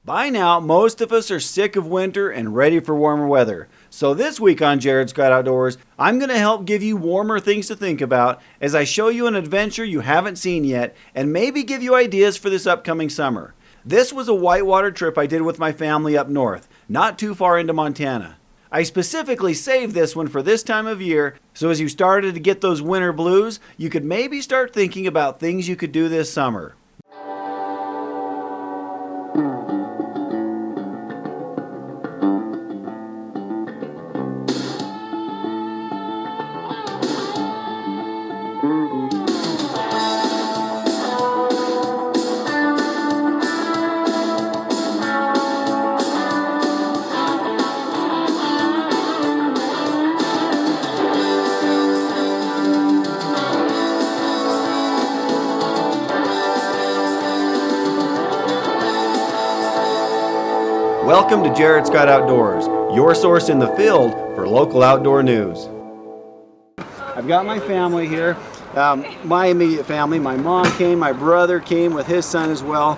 By now, most of us are sick of winter and ready for warmer weather. So this week on Jared's Guide Outdoors, I'm going to help give you warmer things to think about as I show you an adventure you haven't seen yet and maybe give you ideas for this upcoming summer. This was a whitewater trip I did with my family up north, not too far into Montana. I specifically saved this one for this time of year, so as you started to get those winter blues, you could maybe start thinking about things you could do this summer. Welcome to Jared's Guide Outdoors, your source in the field for local outdoor news. I've got my family here, my immediate family. My mom came, my brother came with his son as well.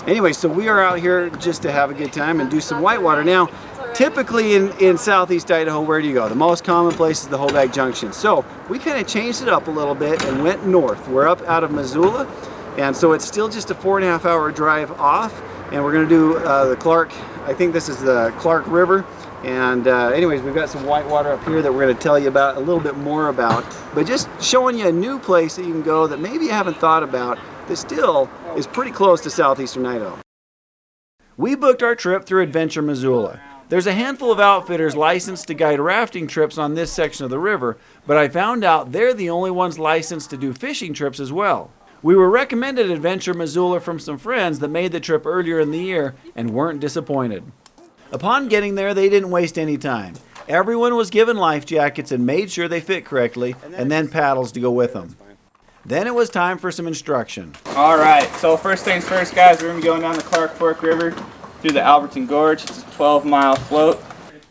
Anyway, so we are out here just to have a good time and do some whitewater. Now, typically in southeast Idaho, where do you go? The most common place is the Hoback Junction. So we kind of changed it up a little bit and went north. We're up out of Missoula, and so it's still just a 4.5 hour drive off. And we're going to do the Clark, I think this is the Clark River. And anyways, we've got some whitewater up here that we're going to tell you about a little bit more about. But just showing you a new place that you can go that maybe you haven't thought about that still is pretty close to southeastern Idaho. We booked our trip through Adventure Missoula. There's a handful of outfitters licensed to guide rafting trips on this section of the river, but I found out they're the only ones licensed to do fishing trips as well. We were recommended Adventure Missoula from some friends that made the trip earlier in the year and weren't disappointed. Upon getting there, they didn't waste any time. Everyone was given life jackets and made sure they fit correctly, and then paddles to go with them. Then it was time for some instruction. All right, so first things first, guys, we're going to be going down the Clark Fork River through the Alberton Gorge. It's a 12-mile float.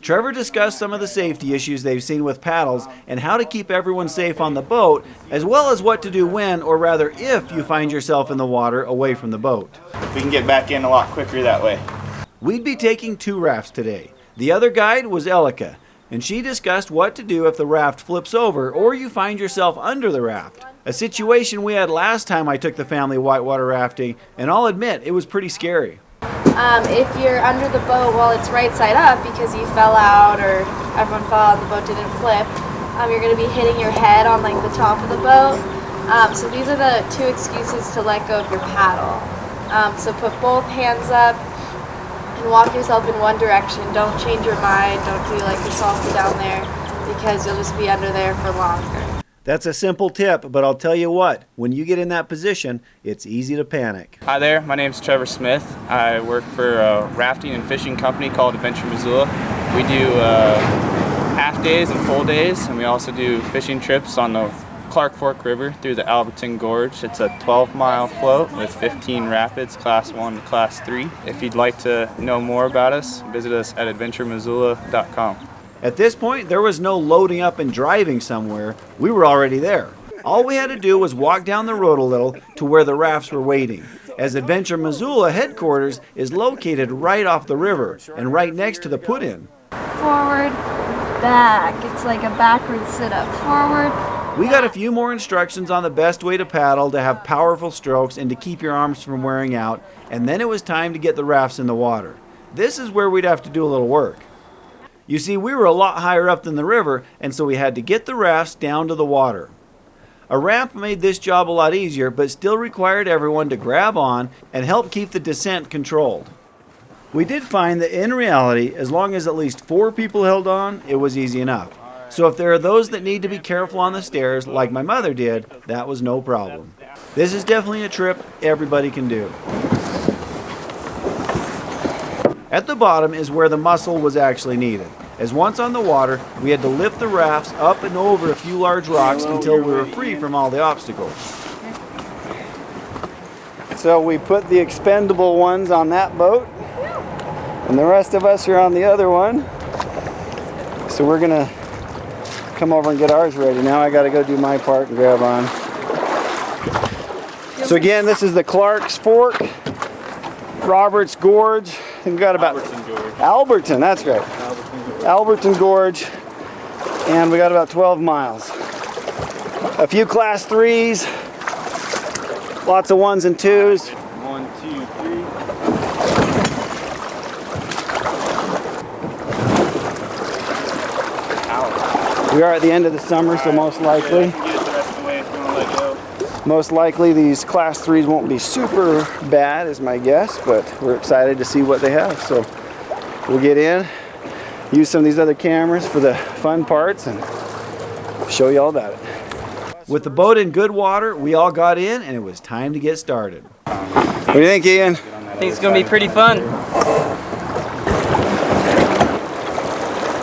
Trevor discussed some of the safety issues they've seen with paddles and how to keep everyone safe on the boat, as well as what to do when, or rather if, you find yourself in the water away from the boat. We can get back in a lot quicker that way. We'd be taking 2 rafts today. The other guide was Elika, and she discussed what to do if the raft flips over or you find yourself under the raft. A situation we had last time I took the family whitewater rafting, and I'll admit it was pretty scary. If you're under the boat while it's right side up because you fell out or everyone fell out and the boat didn't flip, you're going to be hitting your head on like the top of the boat. So these are the 2 excuses to let go of your paddle. So put both hands up and walk yourself in one direction. Don't change your mind. Don't do like the salsa down there because you'll just be under there for longer. That's a simple tip, but I'll tell you what, when you get in that position, it's easy to panic. Hi there, my name's Trevor Smith. I work for a rafting and fishing company called Adventure Missoula. We do half days and full days, and we also do fishing trips on the Clark Fork River through the Alberton Gorge. It's a 12-mile float with 15 rapids, class 1 to class 3. If you'd like to know more about us, visit us at adventuremissoula.com. At this point, there was no loading up and driving somewhere. We were already there. All we had to do was walk down the road a little to where the rafts were waiting, as Adventure Missoula headquarters is located right off the river and right next to the put-in. Forward, back. It's like a backward sit-up. Forward. We got a few more instructions on the best way to paddle to have powerful strokes and to keep your arms from wearing out, and then it was time to get the rafts in the water. This is where we'd have to do a little work. You see, we were a lot higher up than the river, and so we had to get the rafts down to the water. A ramp made this job a lot easier, but still required everyone to grab on and help keep the descent controlled. We did find that in reality, as long as at least 4 people held on, it was easy enough. So if there are those that need to be careful on the stairs, like my mother did, that was no problem. This is definitely a trip everybody can do. At the bottom is where the muscle was actually needed, as once on the water, we had to lift the rafts up and over a few large rocks until we were free from all the obstacles. So we put the expendable ones on that boat, and the rest of us are on the other one. So we're gonna come over and get ours ready. Now I gotta go do my part and grab on. So again, this is the Clark's Fork Roberts Gorge. I think we got about Alberton Gorge. Alberton, that's right. Alberton Gorge. And we got about 12 miles. A few class 3s. Lots of 1s and 2s. 1, 2, 3. We are at the end of the summer, so most likely. Most likely these class 3s won't be super bad is my guess, but we're excited to see what they have. So we'll get in, use some of these other cameras for the fun parts, and show you all about it. With the boat in good water, we all got in and it was time to get started. What do you think, Ian? I think it's going to be pretty fun.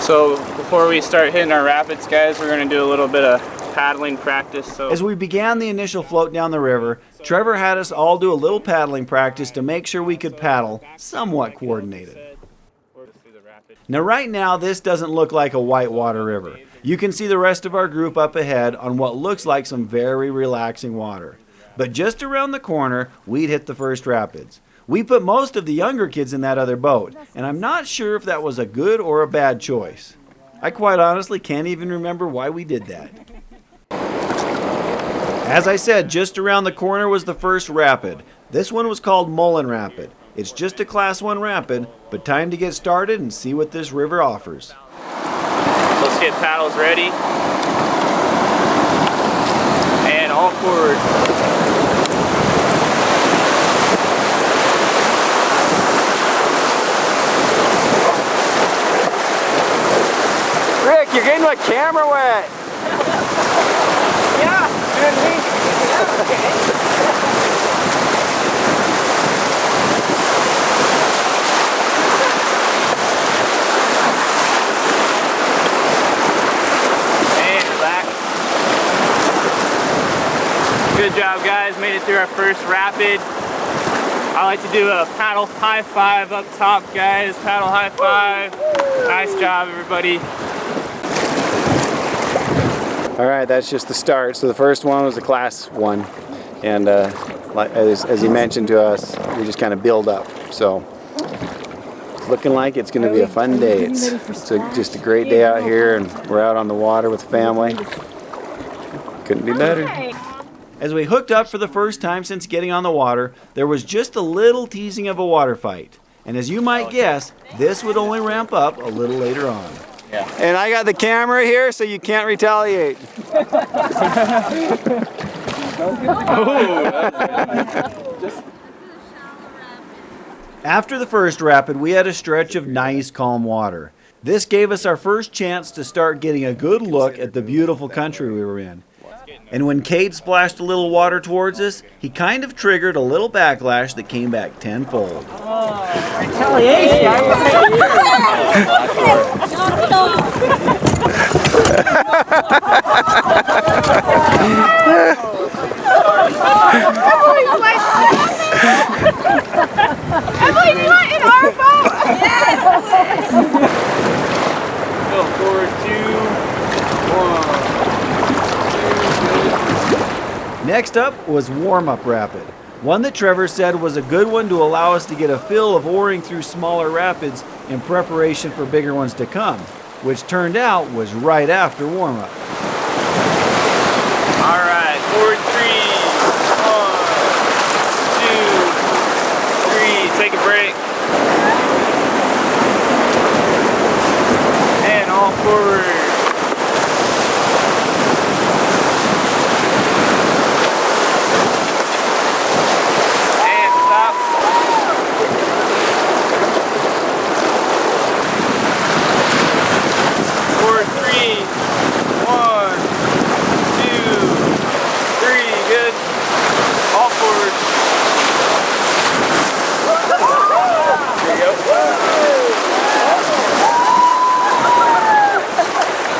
So before we start hitting our rapids, guys, we're going to do a little bit of paddling practice. So as we began the initial float down the river, Trevor had us all do a little paddling practice to make sure we could paddle somewhat coordinated. Now right now this doesn't look like a whitewater river. You can see the rest of our group up ahead on what looks like some very relaxing water. But just around the corner, we'd hit the first rapids. We put most of the younger kids in that other boat, and I'm not sure if that was a good or a bad choice. I quite honestly can't even remember why we did that. As I said, just around the corner was the first rapid. This one was called Mullen Rapid. It's just a class 1 rapid, but time to get started and see what this river offers. let's get paddles ready. And all forward. Rick, you're getting my camera wet. Yeah, good week. Yeah, okay. And relax. Good job, guys. Made it through our first rapid. I like to do a paddle high five up top, guys. Paddle high five. Nice job, everybody. All right, that's just the start. So the first one was a class 1, and as he mentioned to us, we just kind of build up. So it's looking like it's going to be a fun day. It's just a great day out here, and we're out on the water with family. Couldn't be better. As we hooked up for the first time since getting on the water, there was just a little teasing of a water fight. And as you might guess, this would only ramp up a little later on. Yeah. And I got the camera here, so you can't retaliate. After the first rapid, we had a stretch of nice, calm water. This gave us our first chance to start getting a good look at the beautiful country we were in. And when Cade splashed a little water towards us, he kind of triggered a little backlash that came back tenfold. Retaliation. in our boat. Go forward, 2, 1. Next up was warm-up rapid, one that Trevor said was a good one to allow us to get a feel of oaring through smaller rapids in preparation for bigger ones to come, which turned out was right after warm-up. All right, forward 3, 1, 2, 3. Take a break. And all forward. And stop. Forward 3, 1, 2, 3. Good. All forward. There you go.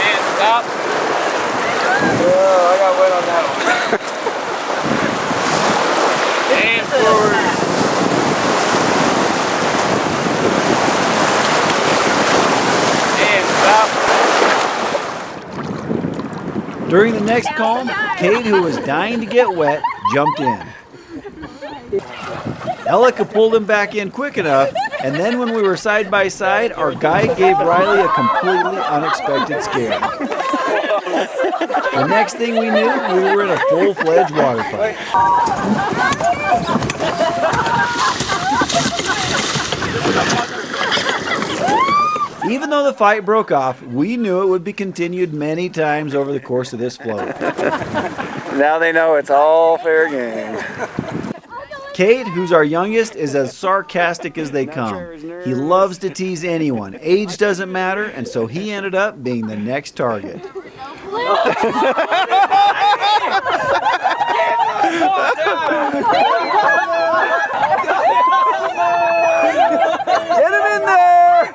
And stop. Oh, I got wet on that one. And forward. And stop. During the next calm, Cade, who was dying to get wet, jumped in. Elika pulled him back in quick enough, and then when we were side by side, our guide gave Riley a completely unexpected scare. The next thing we knew, we were in a full-fledged water fight. Even though the fight broke off, we knew it would be continued many times over the course of this float. Now they know it's all fair game. Cade, who's our youngest, is as sarcastic as they come. He loves to tease anyone. Age doesn't matter, and so he ended up being the next target. Get him in there!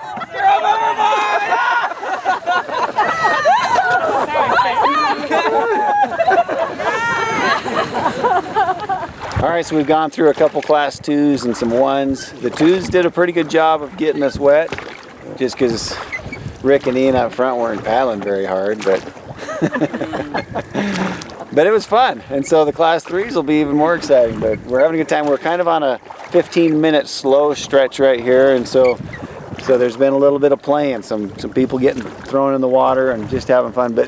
All right, so we've gone through a couple class 2s and some 1s. The 2s did a pretty good job of getting us wet, just because Rick and Ian up front weren't paddling very hard, but but it was fun. And so the class 3s will be even more exciting, but we're having a good time. We're kind of on a 15-minute slow stretch right here, and so there's been a little bit of playing, some people getting thrown in the water and just having fun, but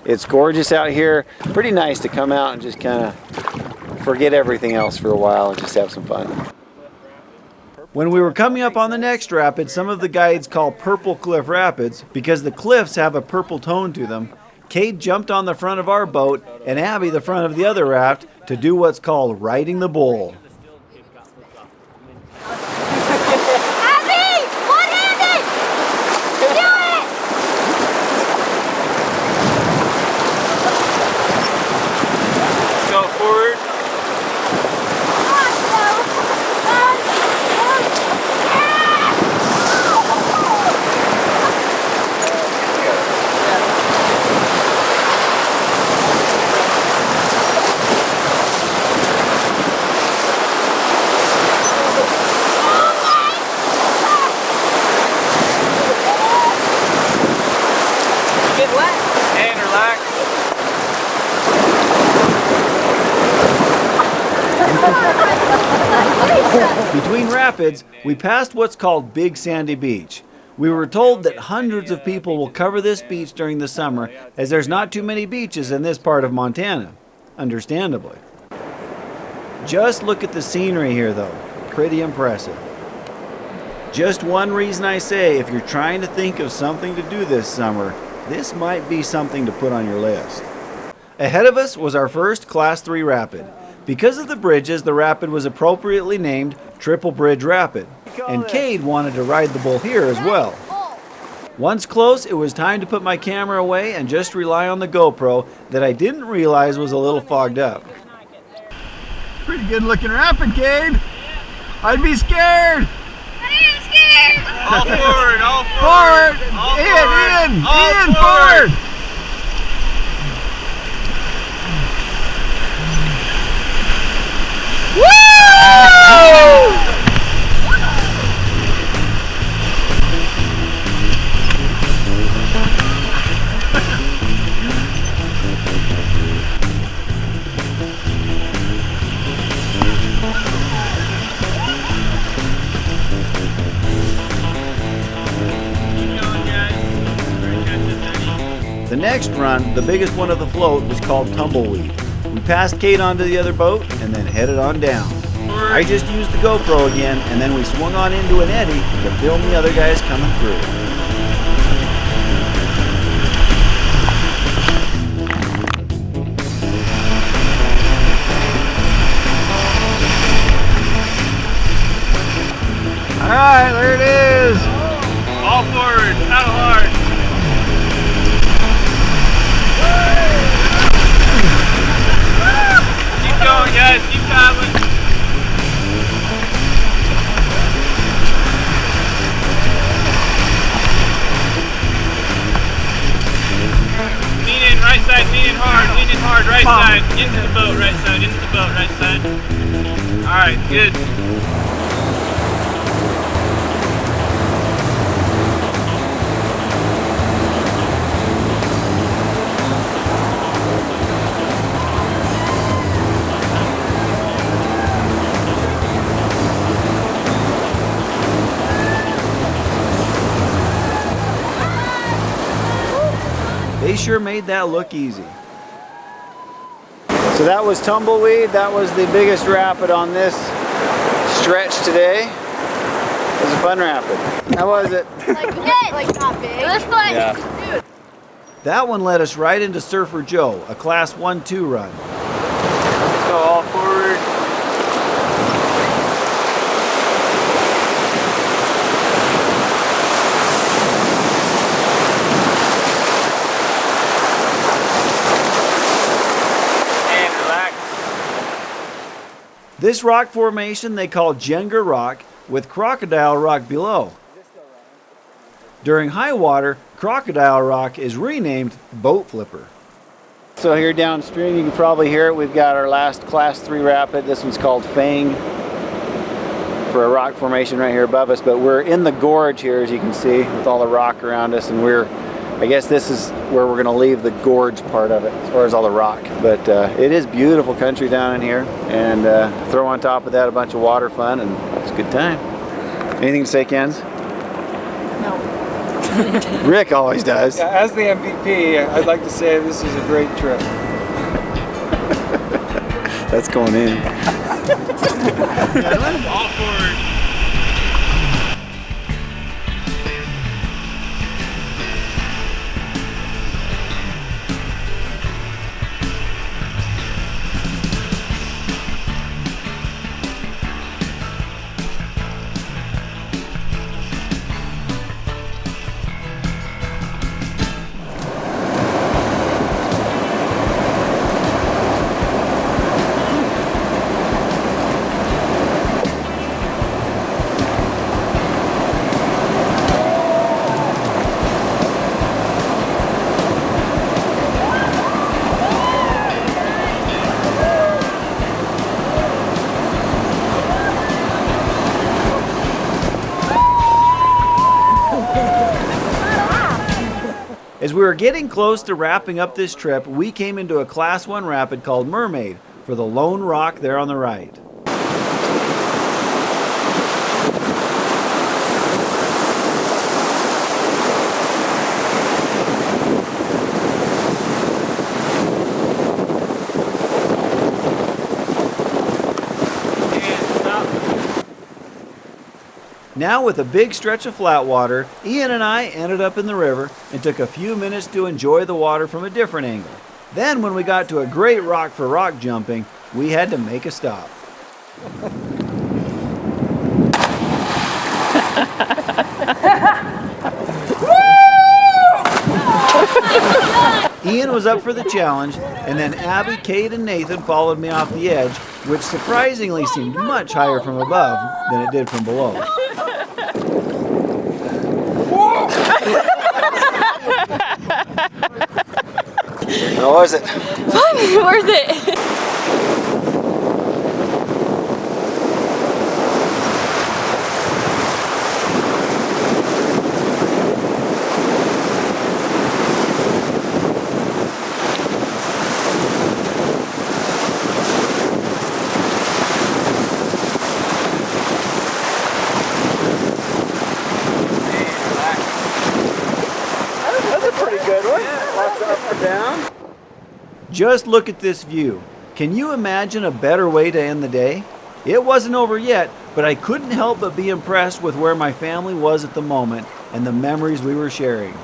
it's gorgeous out here. Pretty nice to come out and just kind of forget everything else for a while and just have some fun. When we were coming up on the next rapid, some of the guides call Purple Cliff Rapids because the cliffs have a purple tone to them. Cade jumped on the front of our boat and Abby the front of the other raft to do what's called riding the bull. Abby! One-handed! Do it! Go forward. And relax. Between rapids, we passed what's called Big Sandy Beach. We were told that hundreds of people will cover this beach during the summer, as there's not too many beaches in this part of Montana, understandably. Just look at the scenery here though, pretty impressive. Just one reason I say, if you're trying to think of something to do this summer, this might be something to put on your list. Ahead of us was our first Class 3 rapid. Because of the bridges, the rapid was appropriately named Triple Bridge Rapid, and Cade wanted to ride the bull here as well. Once close, it was time to put my camera away and just rely on the GoPro that I didn't realize was a little fogged up. Pretty good looking rapid, Cade. I'd be scared. All forward, all Forward. forward. All In, forward. in, forward. The next run, the biggest one of the float, was called Tumbleweed. We passed Cade onto the other boat and then headed on down. I just used the GoPro again, and then we swung on into an eddy to film the other guys coming through. All right, there it is. All forward, paddle hard. Keep going, guys, keep paddling. Lean in, right side, lean in hard, right side. Into the boat, right side, into the boat, right side. Alright, good. They sure made that look easy. So that was Tumbleweed. That was the biggest rapid on this stretch today. It was a fun rapid. How was it? Like not big. It was fun. Yeah. Dude. That one led us right into Surfer Joe, a Class 1-2 run. Let's go all forward. And relax. This rock formation they call Jenga Rock, with Crocodile Rock below. During high water, Crocodile Rock is renamed Boat Flipper. So here downstream, you can probably hear it, we've got our last Class 3 rapid. This one's called Fang, for a rock formation right here above us. But we're in the gorge here, as you can see, with all the rock around us, and I guess this is where we're gonna leave the gorge part of it, as far as all the rock. But it is beautiful country down in here, and throw on top of that a bunch of water fun, and it's a good time. Anything to say, Kenz? No. Rick always does. Yeah, as the MVP, I'd like to say this is a great trip. That's going in. All forward. As we were getting close to wrapping up this trip, we came into a Class 1 rapid called Mermaid for the lone rock there on the right. Now with a big stretch of flat water, Ian and I ended up in the river and took a few minutes to enjoy the water from a different angle. Then when we got to a great rock for rock jumping, we had to make a stop. Ian was up for the challenge, and then Abby, Kate, and Nathan followed me off the edge, which surprisingly seemed much higher from above than it did from below. How was it? Fun, worth it. Just look at this view. Can you imagine a better way to end the day? It wasn't over yet, but I couldn't help but be impressed with where my family was at the moment and the memories we were sharing.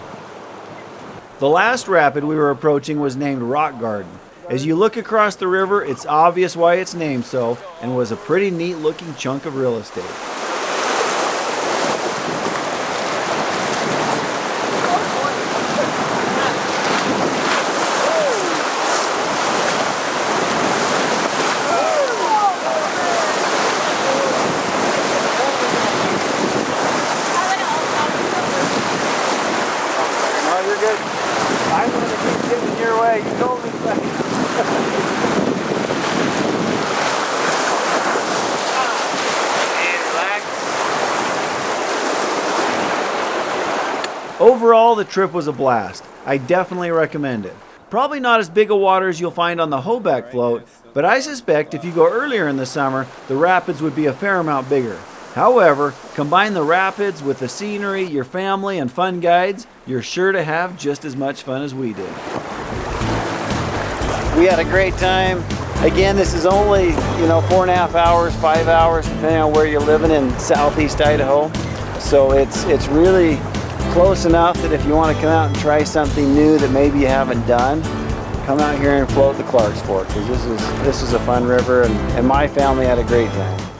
The last rapid we were approaching was named Rock Garden. As you look across the river, it's obvious why it's named so, and was a pretty neat looking chunk of real estate. Overall, the trip was a blast. I definitely recommend it. Probably not as big a water as you'll find on the Hoback float, but I suspect if you go earlier in the summer, the rapids would be a fair amount bigger. However, combine the rapids with the scenery, your family, and fun guides, you're sure to have just as much fun as we did. We had a great time. Again, this is only, 4.5 hours, 5 hours, depending on where you're living in southeast Idaho. So it's really close enough that if you want to come out and try something new that maybe you haven't done, come out here and float the Clark's Fork, because this is a fun river, and my family had a great time.